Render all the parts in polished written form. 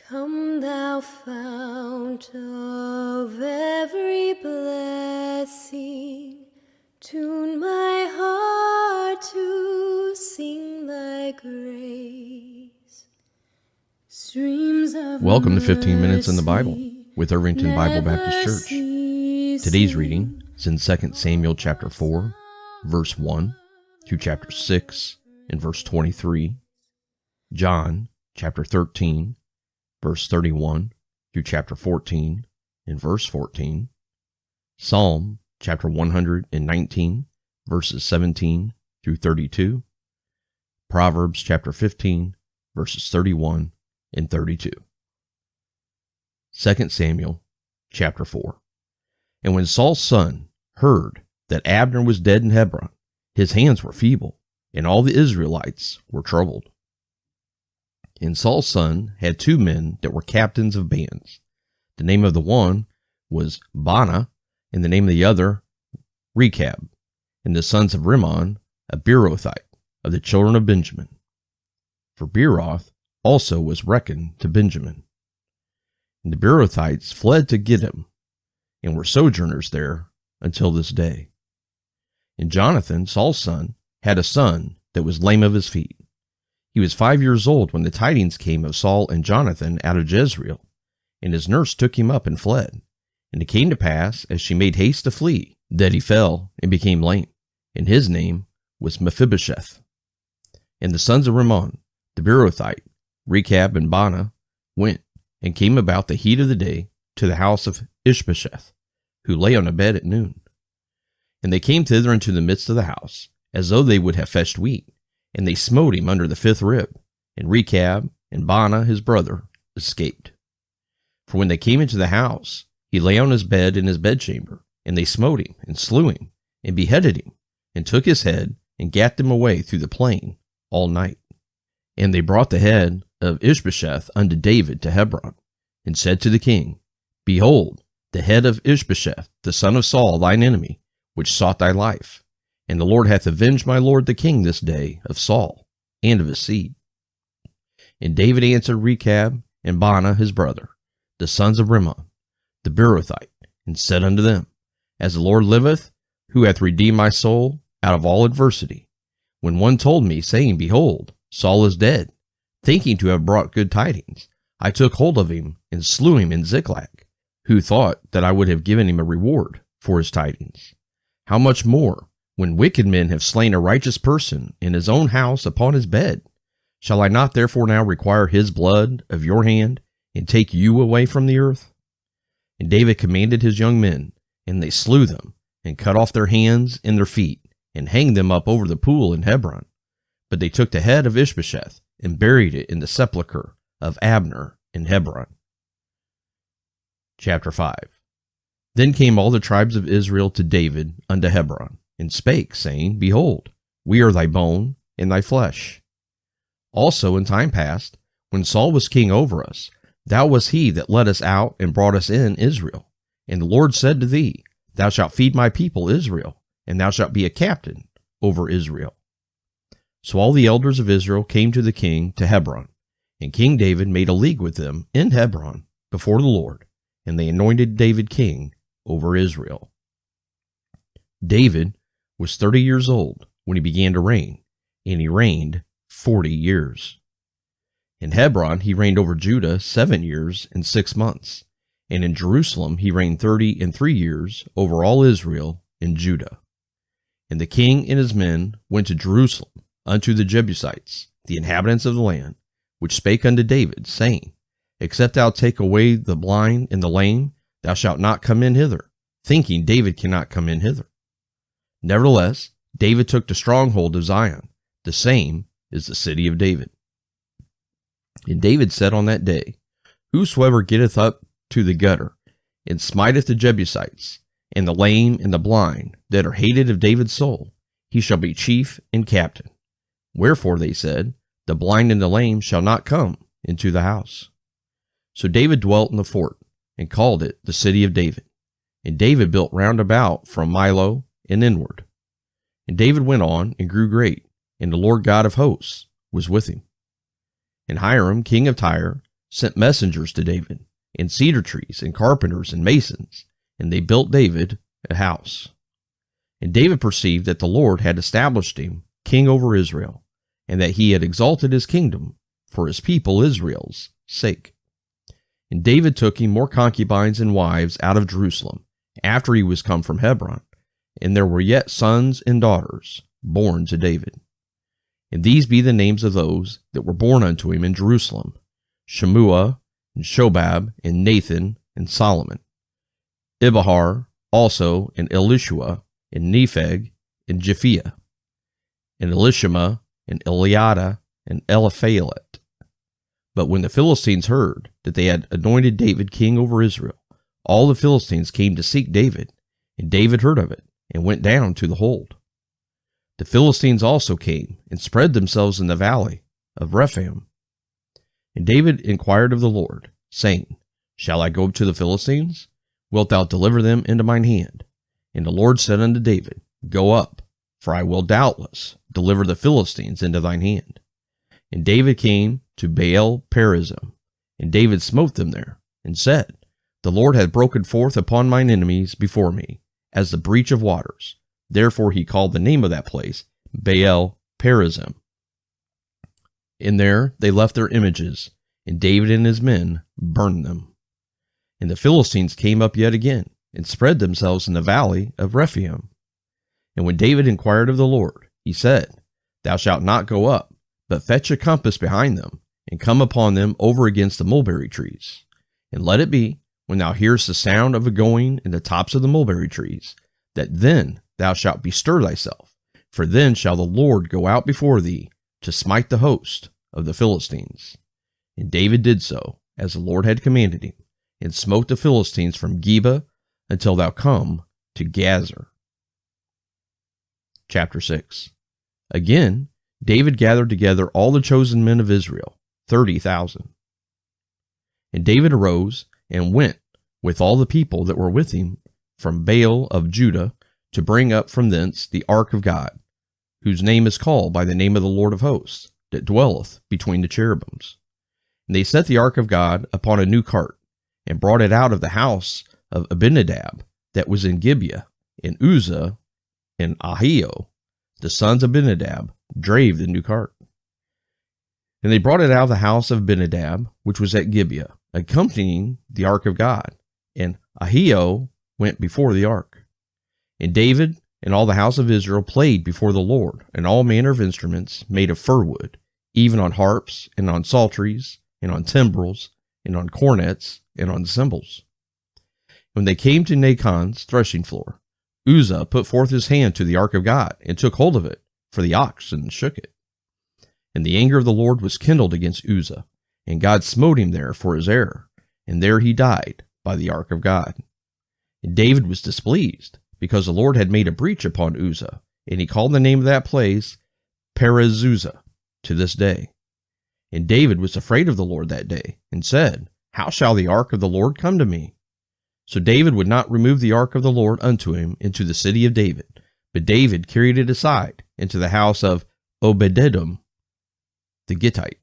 Come thou fount of every blessing, tune my heart to sing thy grace. Streams of Welcome to 15 Minutes in the Bible with Irvington Bible Baptist Church. Today's reading is in 2 Samuel chapter 4, verse 1 to chapter 6 and verse 23, John chapter 13, verse 31 to chapter 14 and verse 14, Psalm chapter 119, verses 17 through 32, Proverbs chapter 15, verses 31 and 32. 2 Samuel chapter 4. And when Saul's son heard that Abner was dead in Hebron, his hands were feeble, and all the Israelites were troubled. And Saul's son had two men that were captains of bands. The name of the one was Baanah, and the name of the other Rechab, and the sons of Rimmon, a Beerothite, of the children of Benjamin. For Beeroth also was reckoned to Benjamin. And the Beerothites fled to Gittim, and were sojourners there until this day. And Jonathan, Saul's son, had a son that was lame of his feet. He was 5 years old when the tidings came of Saul and Jonathan out of Jezreel, and his nurse took him up and fled. And it came to pass, as she made haste to flee, that he fell and became lame, and his name was Mephibosheth. And the sons of Rimmon, the Beerothite, Rechab and Baanah, went and came about the heat of the day to the house of Ishbosheth, who lay on a bed at noon. And they came thither into the midst of the house, as though they would have fetched wheat, and they smote him under the fifth rib, and Rechab and Baanah his brother escaped. For when they came into the house, he lay on his bed in his bedchamber, and they smote him, and slew him, and beheaded him, and took his head, and gat him away through the plain all night. And they brought the head of Ishbosheth unto David to Hebron, and said to the king, Behold, the head of Ishbosheth, the son of Saul, thine enemy, which sought thy life. And the Lord hath avenged my lord the king this day of Saul, and of his seed. And David answered Rechab and Baanah his brother, the sons of Rimmon, the Beerothite, and said unto them, As the Lord liveth, who hath redeemed my soul out of all adversity, when one told me, saying, Behold, Saul is dead, thinking to have brought good tidings, I took hold of him and slew him in Ziklag, who thought that I would have given him a reward for his tidings. How much more, when wicked men have slain a righteous person in his own house upon his bed? Shall I not therefore now require his blood of your hand, and take you away from the earth? And David commanded his young men, and they slew them, and cut off their hands and their feet, and hanged them up over the pool in Hebron. But they took the head of Ishbosheth, and buried it in the sepulchre of Abner in Hebron. Chapter 5. Then came all the tribes of Israel to David unto Hebron, and spake, saying, Behold, we are thy bone and thy flesh. Also in time past, when Saul was king over us, thou wast he that led us out and brought us in Israel. And the Lord said to thee, Thou shalt feed my people Israel, and thou shalt be a captain over Israel. So all the elders of Israel came to the king to Hebron, and King David made a league with them in Hebron before the Lord, and they anointed David king over Israel. David was 30 years old when he began to reign, and he reigned 40 years. In Hebron he reigned over Judah 7 years and 6 months, and in Jerusalem he reigned 33 years over all Israel and Judah. And the king and his men went to Jerusalem unto the Jebusites, the inhabitants of the land, which spake unto David, saying, Except thou take away the blind and the lame, thou shalt not come in hither, thinking David cannot come in hither. Nevertheless, David took the stronghold of Zion, the same is the city of David. And David said on that day, Whosoever getteth up to the gutter, and smiteth the Jebusites, and the lame and the blind, that are hated of David's soul, he shall be chief and captain. Wherefore they said, The blind and the lame shall not come into the house. So David dwelt in the fort, and called it the city of David. And David built round about from Milo and inward. And David went on and grew great, and the Lord God of hosts was with him. And Hiram, king of Tyre, sent messengers to David, and cedar trees, and carpenters, and masons, and they built David a house. And David perceived that the Lord had established him king over Israel, and that he had exalted his kingdom for his people Israel's sake. And David took him more concubines and wives out of Jerusalem, after he was come from Hebron, and there were yet sons and daughters born to David. And these be the names of those that were born unto him in Jerusalem: Shemua, and Shobab, and Nathan, and Solomon. Ibahar also, and Elishua, and Nepheg, and Japhiah, and Elishama, and Eliada, and Eliphalet. But when the Philistines heard that they had anointed David king over Israel, all the Philistines came to seek David, and David heard of it, and went down to the hold. The Philistines also came, and spread themselves in the valley of Rephaim. And David inquired of the Lord, saying, Shall I go to the Philistines? Wilt thou deliver them into mine hand? And the Lord said unto David, Go up, for I will doubtless deliver the Philistines into thine hand. And David came to Baal Perazim, and David smote them there, and said, The Lord hath broken forth upon mine enemies before me, as the breach of waters. Therefore he called the name of that place Baal Perazim. And there they left their images, and David and his men burned them. And the Philistines came up yet again, and spread themselves in the valley of Rephaim. And when David inquired of the Lord, he said, Thou shalt not go up, but fetch a compass behind them, and come upon them over against the mulberry trees. And let it be, when thou hearest the sound of a going in the tops of the mulberry trees, that then thou shalt bestir thyself, for then shall the Lord go out before thee to smite the host of the Philistines. And David did so, as the Lord had commanded him, and smote the Philistines from Geba until thou come to Gazer. Chapter 6. Again, David gathered together all the chosen men of Israel, 30,000. And David arose and went with all the people that were with him from Baal of Judah to bring up from thence the ark of God, whose name is called by the name of the Lord of hosts, that dwelleth between the cherubims. And they set the ark of God upon a new cart, and brought it out of the house of Abinadab that was in Gibeah, and Uzzah and Ahio, the sons of Abinadab, drave the new cart. And they brought it out of the house of Abinadab, which was at Gibeah, accompanying the ark of God, and Ahio went before the ark. And David and all the house of Israel played before the Lord, and all manner of instruments made of fir wood, even on harps, and on psalteries, and on timbrels, and on cornets, and on cymbals. When they came to Nachon's threshing floor, Uzzah put forth his hand to the ark of God, and took hold of it, for the oxen shook it. And the anger of the Lord was kindled against Uzzah, and God smote him there for his error, and there he died by the ark of God. And David was displeased, because the Lord had made a breach upon Uzzah, and he called the name of that place Perez-Uzzah to this day. And David was afraid of the Lord that day, and said, How shall the ark of the Lord come to me? So David would not remove the ark of the Lord unto him into the city of David, but David carried it aside into the house of Obed-Edom the Gittite.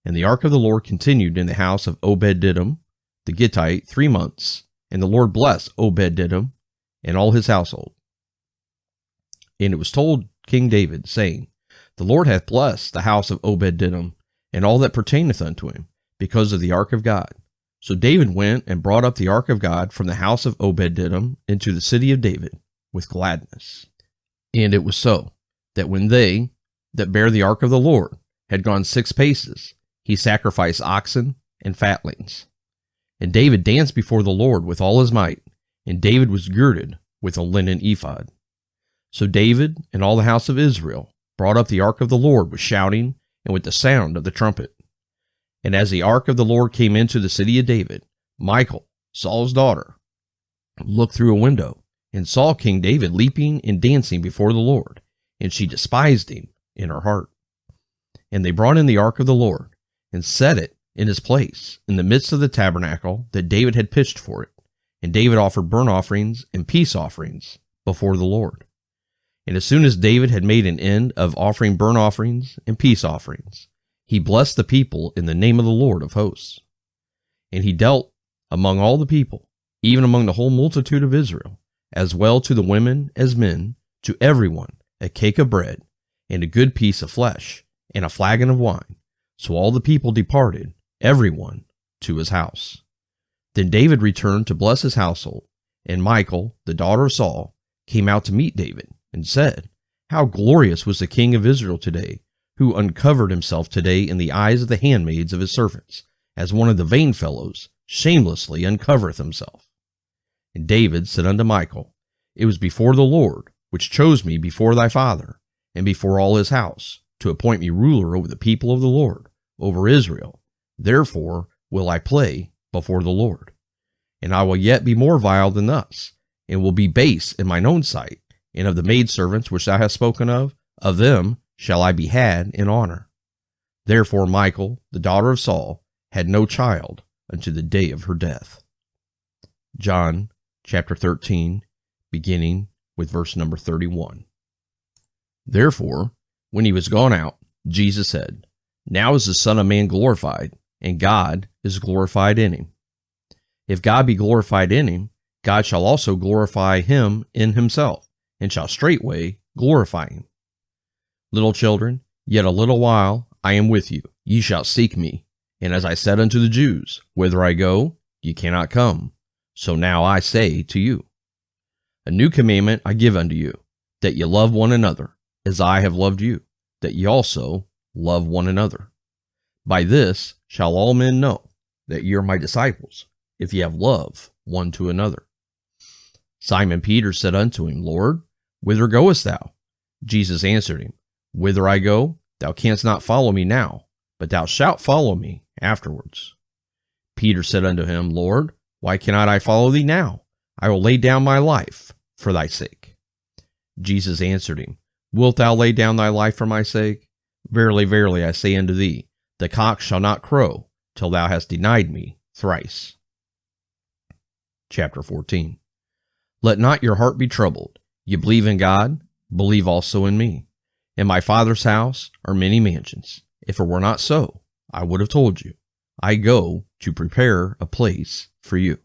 And the ark of the Lord continued in the house of Obed-Edom the Gittite 3 months, and the Lord blessed Obed-Edom and all his household. And it was told King David, saying, The Lord hath blessed the house of Obed-Edom and all that pertaineth unto him, because of the ark of God. So David went and brought up the ark of God from the house of Obed-Edom into the city of David with gladness. And it was so, that when they that bare the ark of the Lord had gone 6 paces, he sacrificed oxen and fatlings. And David danced before the Lord with all his might, and David was girded with a linen ephod. So David and all the house of Israel brought up the ark of the Lord with shouting and with the sound of the trumpet. And as the ark of the Lord came into the city of David, Michal, Saul's daughter, looked through a window and saw King David leaping and dancing before the Lord, and she despised him in her heart. And they brought in the ark of the Lord and set it in his place in the midst of the tabernacle that David had pitched for it. And David offered burnt offerings and peace offerings before the Lord. And as soon as David had made an end of offering burnt offerings and peace offerings, he blessed the people in the name of the Lord of hosts. And he dealt among all the people, even among the whole multitude of Israel, as well to the women as men, to everyone a cake of bread, and a good piece of flesh, and a flagon of wine. So all the people departed, everyone to his house. Then David returned to bless his household, and Michal, the daughter of Saul, came out to meet David, and said, How glorious was the king of Israel today, who uncovered himself today in the eyes of the handmaids of his servants, as one of the vain fellows shamelessly uncovereth himself. And David said unto Michal, It was before the Lord, which chose me before thy father, and before all his house, to appoint me ruler over the people of the Lord, over Israel. Therefore will I play before the Lord. And I will yet be more vile than thus, and will be base in mine own sight, and of the maidservants which thou hast spoken of them shall I be had in honor. Therefore Michal, the daughter of Saul, had no child unto the day of her death. John chapter 13, beginning with verse number 31. Therefore, when he was gone out, Jesus said, Now is the Son of Man glorified, and God is glorified in him. If God be glorified in him, God shall also glorify him in himself, and shall straightway glorify him. Little children, yet a little while I am with you. Ye shall seek me. And as I said unto the Jews, Whither I go, ye cannot come. So now I say to you, A new commandment I give unto you, that ye love one another, as I have loved you, that ye also love one another. By this shall all men know that ye are my disciples, if ye have love one to another. Simon Peter said unto him, Lord, whither goest thou? Jesus answered him, Whither I go, thou canst not follow me now, but thou shalt follow me afterwards. Peter said unto him, Lord, why cannot I follow thee now? I will lay down my life for thy sake. Jesus answered him, Wilt thou lay down thy life for my sake? Verily, verily, I say unto thee, the cock shall not crow till thou hast denied me thrice. Chapter 14. Let not your heart be troubled. Ye believe in God, believe also in me. In my Father's house are many mansions. If it were not so, I would have told you. I go to prepare a place for you.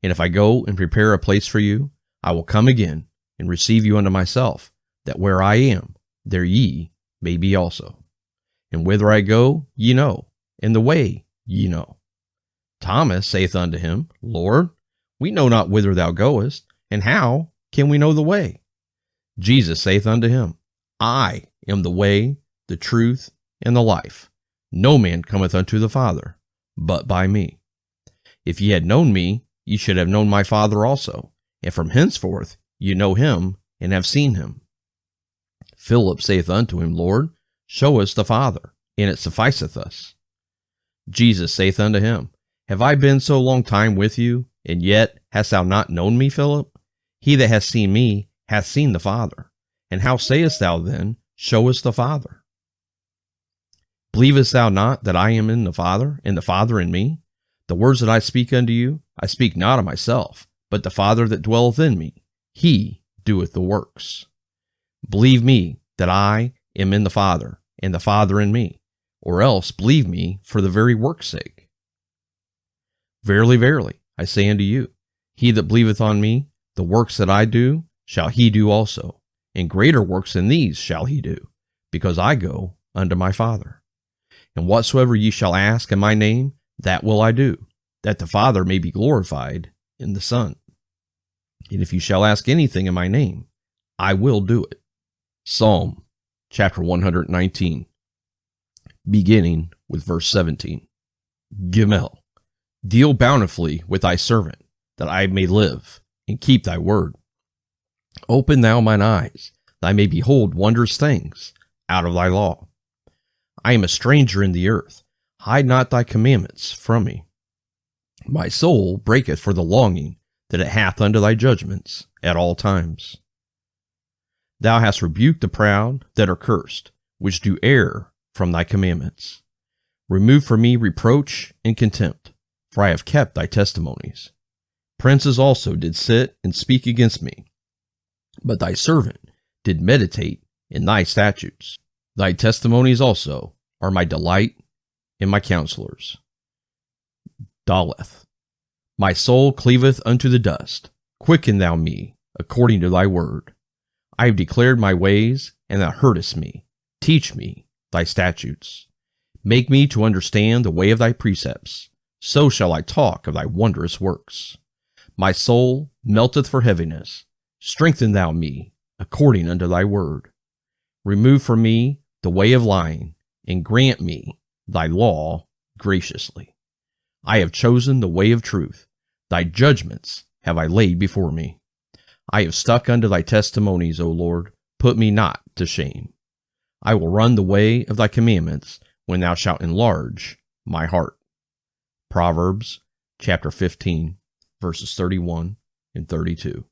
And if I go and prepare a place for you, I will come again and receive you unto myself, that where I am, there ye may be also. And whither I go, ye know, and the way ye know. Thomas saith unto him, Lord, we know not whither thou goest, and how can we know the way? Jesus saith unto him, I am the way, the truth, and the life. No man cometh unto the Father, but by me. If ye had known me, ye should have known my Father also, and from henceforth ye know him, and have seen him. Philip saith unto him, Lord, show us the Father, and it sufficeth us. Jesus saith unto him, Have I been so long time with you, and yet hast thou not known me, Philip? He that hath seen me hath seen the Father. And how sayest thou then, Show us the Father? Believest thou not that I am in the Father, and the Father in me? The words that I speak unto you, I speak not of myself, but the Father that dwelleth in me, he doeth the works. Believe me that I am in the Father, and the Father in me, or else believe me for the very work's sake. Verily, verily, I say unto you, he that believeth on me, the works that I do, shall he do also, and greater works than these shall he do, because I go unto my Father. And whatsoever ye shall ask in my name, that will I do, that the Father may be glorified in the Son. And if you shall ask anything in my name, I will do it. Psalm chapter 119, beginning with verse 17. Gimel, deal bountifully with thy servant, that I may live, and keep thy word. Open thou mine eyes, that I may behold wondrous things out of thy law. I am a stranger in the earth. Hide not thy commandments from me. My soul breaketh for the longing that it hath unto thy judgments at all times. Thou hast rebuked the proud that are cursed, which do err from thy commandments. Remove from me reproach and contempt, for I have kept thy testimonies. Princes also did sit and speak against me, but thy servant did meditate in thy statutes. Thy testimonies also are my delight and my counselors. Daleth. My soul cleaveth unto the dust. Quicken thou me, according to thy word. I have declared my ways, and thou heardest me. Teach me thy statutes. Make me to understand the way of thy precepts. So shall I talk of thy wondrous works. My soul melteth for heaviness. Strengthen thou me, according unto thy word. Remove from me the way of lying, and grant me thy law graciously. I have chosen the way of truth. Thy judgments have I laid before me. I have stuck unto thy testimonies, O Lord. Put me not to shame. I will run the way of thy commandments when thou shalt enlarge my heart. Proverbs chapter 15, verses 31 and 32.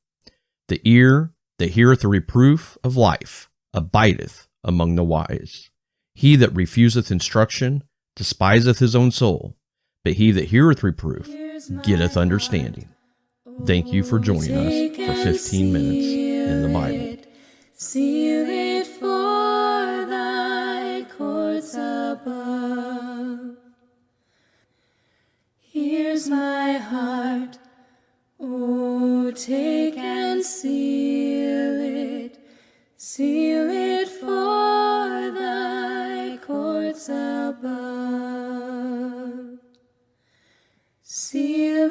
The ear that heareth the reproof of life abideth among the wise. He that refuseth instruction despiseth his own soul, but he that heareth reproof getteth understanding. Thank you for joining us for 15 minutes in the Bible. Seal it for thy courts above. Here's my heart, oh, take and seal it for thy courts above. Seal